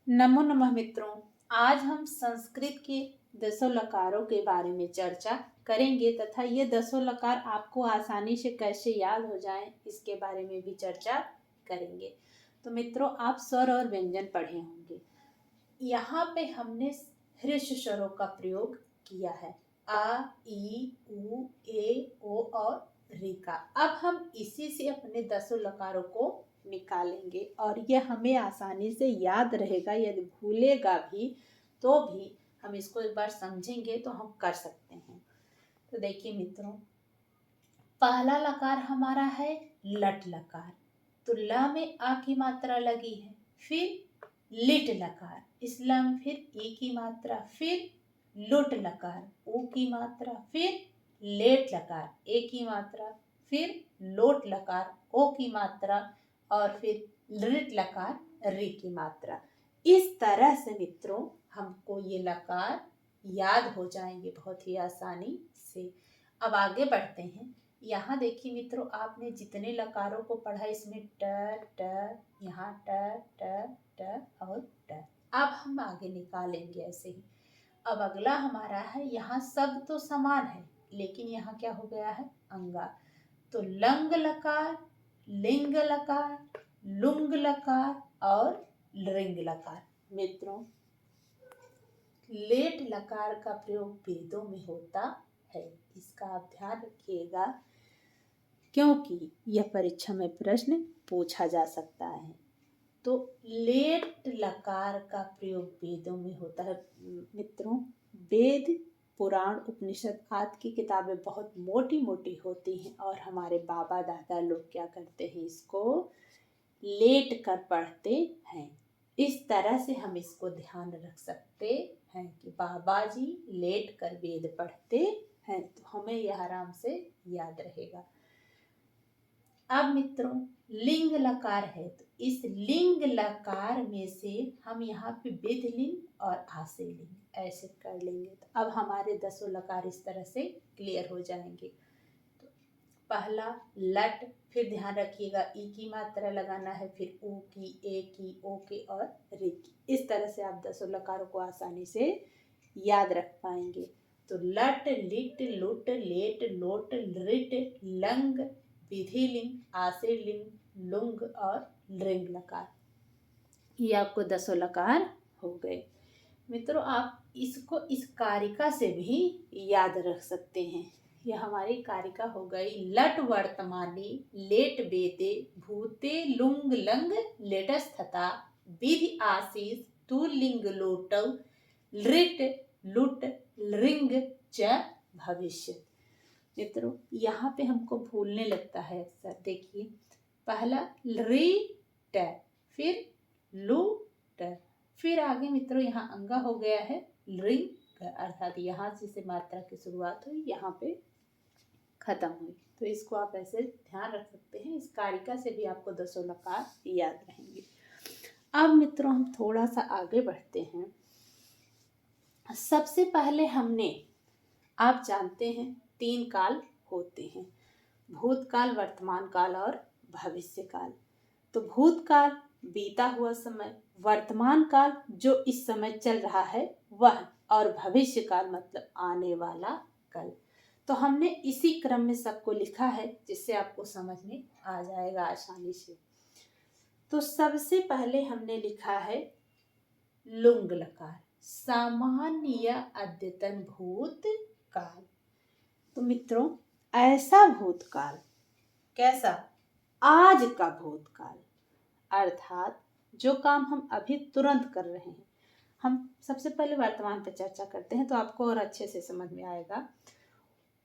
नमो नमः मित्रों। आज हम संस्कृत के दसों लकारों के बारे में चर्चा करेंगे तथा ये दसों लकार आपको आसानी से कैसे याद हो जाएं इसके बारे में भी चर्चा करेंगे। तो मित्रों, आप स्वर और व्यंजन पढ़े होंगे। यहाँ पे हमने हृस्व स्वरों का प्रयोग किया है। आ, ई, उ, ए, ओ और री का। अब हम इसी से अपने दसों लकारों को निकालेंगे और ये हमें आसानी से याद रहेगा। यदि भूलेगा भी तो भी हम इसको एक बार समझेंगे तो हम कर सकते हैं। तो देखिए मित्रों, पहला लकार हमारा है लट लकार। तो ल में आ की मात्रा लगी है, फिर लिट लकार, इस ल में फिर ई की मात्रा, फिर लुट लकार, ऊ की मात्रा, फिर लेट लकार, ए की मात्रा, फिर लोट लकार, ओ की मात्रा और फिर लिट लकार, री की मात्रा। इस तरह से मित्रों हमको ये लकार याद हो जाएंगे बहुत ही आसानी से। अब आगे बढ़ते हैं। यहाँ देखिए मित्रों, आपने जितने लकारों को पढ़ा इसमें ट ट, यहाँ ट और ट। अब हम आगे निकालेंगे ऐसे ही। अब अगला हमारा है, यहाँ सब तो समान है लेकिन यहाँ क्या हो गया है, अंगा। तो लंग लकार, लिंग लकार, लुंग लकार और लृंग लकार। मित्रों, लेट लकार का प्रयोग वेदों में होता है, इसका आप ध्यान रखिएगा क्योंकि यह परीक्षा में प्रश्न पूछा जा सकता है। तो लेट लकार का प्रयोग वेदों में होता है। मित्रों, वेद, पुराण, उपनिषद आदि की किताबें बहुत मोटी मोटी होती हैं और हमारे बाबा दादा लोग क्या करते हैं, इसको लेट कर पढ़ते हैं। इस तरह से हम इसको ध्यान रख सकते हैं कि बाबा जी लेट कर वेद पढ़ते हैं, तो हमें यह आराम से याद रहेगा। अब मित्रों, लिंग लकार है, तो इस लिंग लकार में से हम यहाँ पे विध लिंग और आश्रय लिंग ऐसे कर लेंगे। तो अब हमारे दसों लकार इस तरह से क्लियर हो जाएंगे। तो पहला लट, फिर ध्यान रखिएगा ई की मात्रा लगाना है, फिर ऊ की, ए की, ओ के और री की। इस तरह से आप दसों लकारों को आसानी से याद रख पाएंगे। तो लट, लिट, लुट, लेट, लोट, लृट, लंग, विधिलिंग, आश्रयलिंग, लुंग और लृंग लकार। ये आपको दसों लकार हो गए। मित्रों, आप इसको इस कारिका से भी याद रख सकते हैं। यह हमारी कारिका हो गई। लट वर्तमाने, लेट वेदे, भूते लुंग लंग लेटस्थता, विधि आशीष, तु लिंग लोटव, लृट लुट लृंग च भविष्य। मित्रों, यहाँ पे हमको भूलने लगता है अक्सर। देखिए, पहला री ट, फिर लू ट, फिर आगे मित्रों यहाँ अंगा हो गया है लिंग, अर्थात यहाँ से मात्रा की शुरुआत हुई, यहाँ पे खत्म हुई। तो इसको आप ऐसे ध्यान रख सकते हैं। इस कारिका से भी आपको दसों लकार याद रहेंगे। अब मित्रों, हम थोड़ा सा आगे बढ़ते हैं। सबसे पहले हमने, आप जानते हैं, 3 काल होते हैं, भूतकाल, वर्तमान काल और भविष्य काल। तो भूतकाल बीता हुआ समय, वर्तमान काल जो इस समय चल रहा है वह, और भविष्य काल मतलब आने वाला कल। तो हमने इसी क्रम में सबको लिखा है जिससे आपको समझ में आ जाएगा आसानी से। तो सबसे पहले हमने लिखा है लुंग लकार, सामान्य अद्यतन भूतकाल। तो मित्रों, ऐसा भूतकाल, कैसा, आज का भूतकाल, अर्थात जो काम हम अभी तुरंत कर रहे हैं। हम सबसे पहले वर्तमान पर चर्चा करते हैं तो आपको और अच्छे से समझ में आएगा।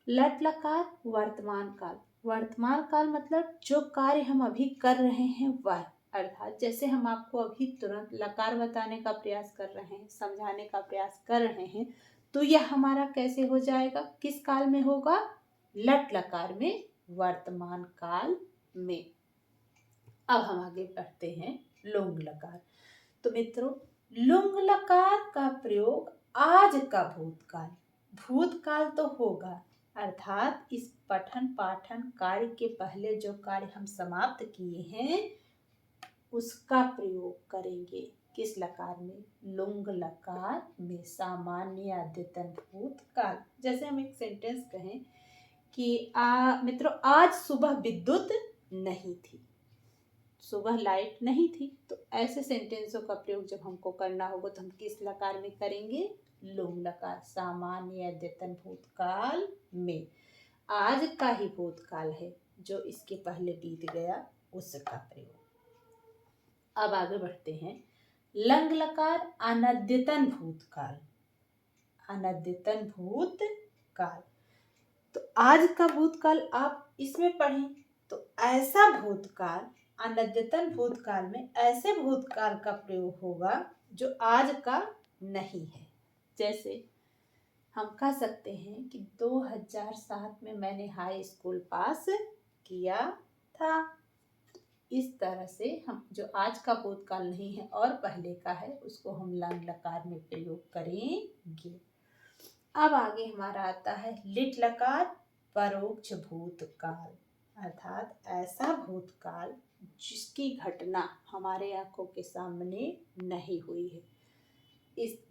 लट लकार वर्तमान काल, वर्तमान काल मतलब जो कार्य हम अभी कर रहे हैं वह, अर्थात जैसे हम आपको अभी तुरंत लकार बताने का प्रयास कर रहे हैं, समझाने का प्रयास कर रहे हैं, तो यह हमारा कैसे हो जाएगा, किस काल में होगा, लट लकार में, वर्तमान काल में। अब हम आगे बढ़ते हैं लुंग लकार। तो मित्रों, लुंग लकार का प्रयोग आज का भूतकाल, भूतकाल तो होगा, अर्थात इस पठन पाठन कार्य के पहले जो कार्य हम समाप्त किए हैं उसका प्रयोग करेंगे किस लकार में? लुंग लकार में, सामान्य अद्यतन भूतकाल। जैसे हम एक सेंटेंस कहें कि मित्रों आज सुबह विद्युत नहीं थी, सुबह लाइट नहीं थी, तो ऐसे सेंटेंसों का प्रयोग जब हमको करना होगा तो हम किस लकार में करेंगे? लुंग लकार, सामान्य अद्यतन भूतकाल में। आज का ही भूतकाल है जो इसके पहले बीत गया, उसका प्रयोग। अब आगे बढ़ते हैं। लंग लकार अनद्यतन भूतकाल, अनद्यतन भूतकाल। तो आज का भूतकाल आप इसमें पढ़ें तो ऐसा भूतकाल, अनद्यतन भूतकाल में ऐसे भूतकाल का प्रयोग होगा जो आज का नहीं है। जैसे हम कह सकते हैं कि 2007 में मैंने हाई स्कूल पास किया था। इस तरह से हम जो आज का भूतकाल नहीं है और पहले का है उसको हम लंग लकार में प्रयोग करेंगे। अब आगे हमारा आता है लिट लकार परोक्ष भूतकाल, अर्थात ऐसा भूतकाल जिसकी घटना हमारे आंखों के सामने नहीं हुई है।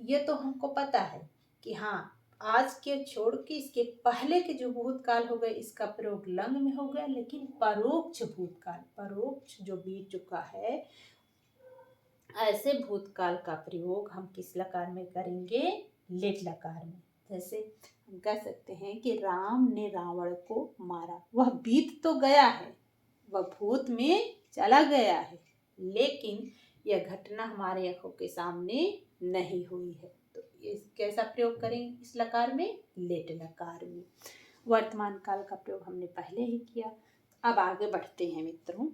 ये तो हमको पता है कि हाँ आज के छोड़ के इसके पहले के जो भूतकाल हो गए इसका प्रयोग लंग में हो गया, लेकिन परोक्ष भूतकाल, परोक्ष जो बीत चुका है, ऐसे भूतकाल का प्रयोग हम किस लकार में करेंगे? लिट लकार में। जैसे हम कह सकते हैं कि राम ने रावण को मारा, वह बीत तो गया है, वह भूत में चला गया है, लेकिन यह घटना हमारे आंखों के सामने नहीं हुई है। तो इस कैसा प्रयोग करेंगे इस लकार में? लेट लकार में। वर्तमान काल का प्रयोग हमने पहले ही किया। अब आगे बढ़ते हैं मित्रों।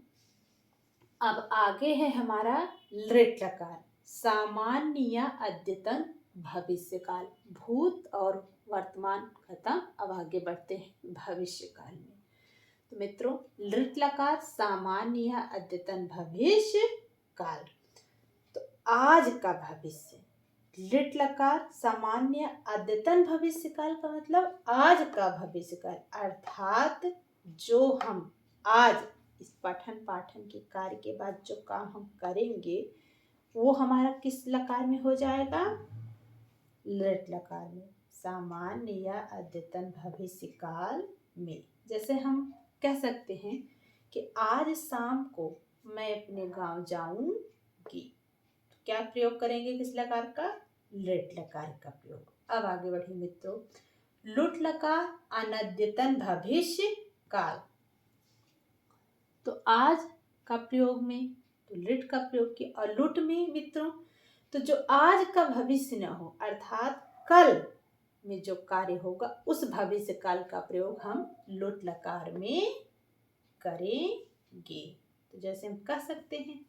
अब आगे है हमारा लृट लकार, सामान्य या अद्यतन भविष्य काल। भूत और वर्तमान खत्म, अब आगे बढ़ते हैं भविष्य काल में। तो मित्रों लृट लकार सामान्य या अद्यतन भविष्य काल। तो आज का भविष्य, लिट लकार सामान्य अद्यतन भविष्य काल का मतलब आज का भविष्य काल, अर्थात जो हम आज इस पठन पाठन के कार्य के बाद जो काम हम करेंगे वो हमारा किस लकार में हो जाएगा? लिट लकार में, सामान्य या अद्यतन भविष्य काल में। जैसे हम कह सकते हैं कि आज शाम को मैं अपने गांव जाऊंगी, तो क्या प्रयोग करेंगे किस लकार का? लिट लकार का प्रयोग। अब आगे बढ़िए मित्रों। लुट लकार अनद्यतन भविष्य काल। तो आज का प्रयोग में तो लिट का प्रयोग किया, और लुट में मित्रों तो जो आज का भविष्य न हो, अर्थात कल में जो कार्य होगा उस भविष्य काल का प्रयोग हम लुट लकार में करेंगे। तो जैसे हम कह सकते हैं,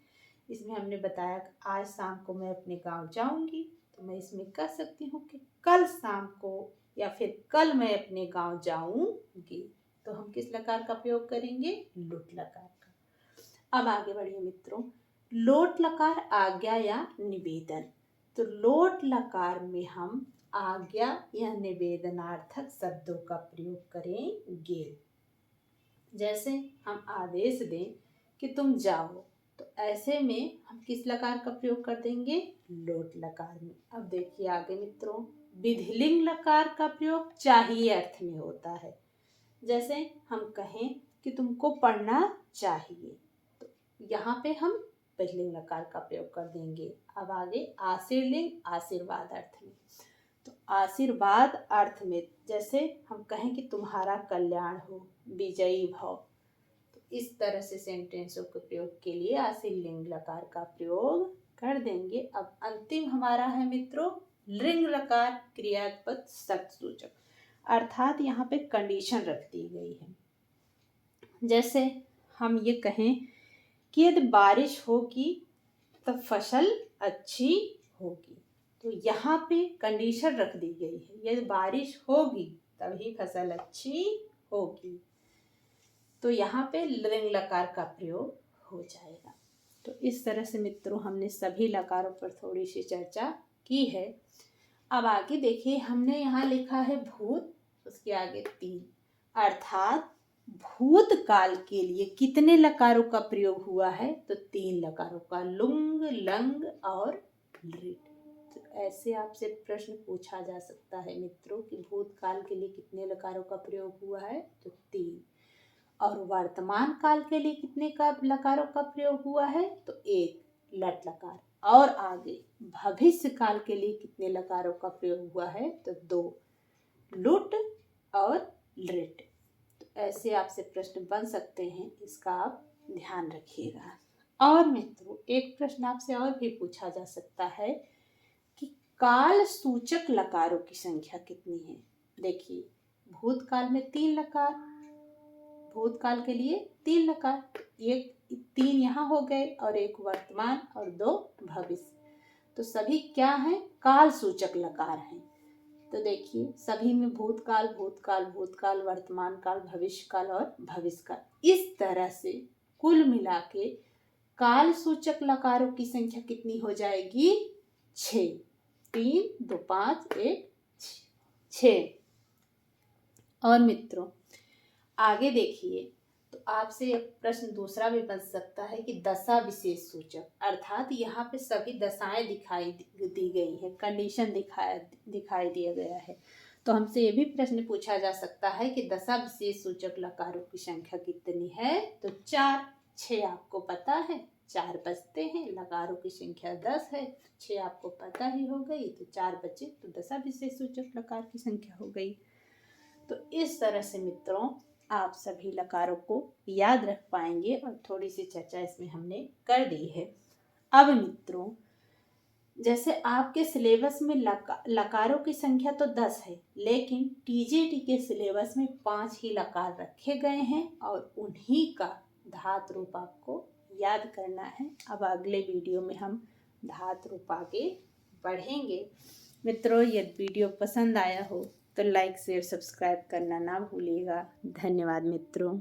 इसमें हमने बताया कि आज शाम को मैं अपने गांव जाऊंगी, तो मैं इसमें कह सकती हूँ कि कल शाम को या फिर कल मैं अपने गांव जाऊंगी। तो हम किस लकार का प्रयोग करेंगे? लुट लकार का। अब आगे बढ़िए मित्रों। लोट लकार आज्ञा या निवेदन। तो लोट लकार में हम आज्ञा या निवेदनार्थक शब्दों का प्रयोग करेंगे। जैसे हम आदेश दें कि तुम जाओ, तो ऐसे में हम किस लकार का प्रयोग कर देंगे? लोट लकार में। अब देखिए आगे मित्रों, विधिलिंग लकार का प्रयोग चाहिए अर्थ में होता है। जैसे हम कहें कि तुमको पढ़ना चाहिए, तो यहाँ पे हम विधिलिंग लकार का प्रयोग कर देंगे। अब आगे आशीर्लिंग आशीर्वाद अर्थ में। तो आशीर्वाद अर्थ में जैसे हम कहें कि तुम्हारा कल्याण हो, विजयी भव, तो इस तरह से सेंटेंसों के प्रयोग के लिए आशीर्लिंग लकार का प्रयोग कर देंगे। अब अंतिम हमारा है मित्रों लिंग लकार क्रियापद शब्द सूचक, अर्थात यहाँ पे कंडीशन रख दी गई है। जैसे हम ये कहें कि यदि बारिश होगी तब फसल अच्छी होगी, तो यहाँ पे कंडीशन रख दी गई है, यदि बारिश होगी तभी फसल अच्छी होगी। तो यहाँ पे लिंग लकार का प्रयोग हो जाएगा। तो इस तरह से मित्रों हमने सभी लकारों पर थोड़ी सी चर्चा की है। अब आगे देखिए, हमने यहाँ लिखा है भूत, उसके आगे 3, अर्थात भूतकाल के लिए कितने लकारों का प्रयोग हुआ है? तो 3 लकारों का, लुंग, लंग और लृट। तो ऐसे आपसे प्रश्न पूछा जा सकता है मित्रों कि भूतकाल के लिए कितने लकारों का प्रयोग हुआ है? तो 3। और वर्तमान काल के लिए कितने का लकारों का प्रयोग हुआ है? तो 1 लट लकार। और आगे भविष्य काल के लिए कितने लकारों का प्रयोग हुआ है? तो 2 लुट और लृट। तो ऐसे आपसे प्रश्न बन सकते हैं, इसका आप ध्यान रखिएगा। और मित्रों एक प्रश्न आपसे और भी पूछा जा सकता है कि काल सूचक लकारों की संख्या कितनी है? देखिए भूतकाल में 3 लकार, भूतकाल के लिए 3 लकार, एक 3 यहाँ हो गए और 1 वर्तमान और 2 भविष्य। तो सभी क्या हैं? काल सूचक लकार हैं। तो देखिए सभी में भूतकाल भूतकाल भूतकाल, वर्तमान काल भविष्य काल और भविष्य काल। इस तरह से कुल मिला के काल सूचक लकारों की संख्या कितनी हो जाएगी? 6। 3 2 5 1 6। और मित्रों आगे देखिए, तो आपसे एक प्रश्न दूसरा भी बन सकता है कि दशा विशेष सूचक, अर्थात यहाँ पे सभी दशाएं दिखाई दी गई है, कंडीशन दिखाई दिया गया है। तो हमसे ये भी प्रश्न पूछा जा सकता है कि दशा विशेष सूचक लकारों की संख्या कितनी है? तो 4। 6 आपको पता है, 4 बचते हैं, लकारों की संख्या 10 है, 6 आपको पता ही हो गई, तो 4 बचे, तो दशा विशेष सूचक लकार की संख्या हो गई। तो इस तरह से मित्रों आप सभी लकारों को याद रख पाएंगे और थोड़ी सी चर्चा इसमें हमने कर दी है। अब मित्रों जैसे आपके सिलेबस में लकारों की संख्या तो 10 है, लेकिन टीजीटी के सिलेबस में 5 ही लकार रखे गए हैं और उन्हीं का धातु रूप आपको याद करना है। अब अगले वीडियो में हम धातु रूप आगे बढ़ेंगे। मित्रों यदि वीडियो पसंद आया हो तो लाइक शेयर सब्सक्राइब करना ना भूलिएगा। धन्यवाद मित्रों।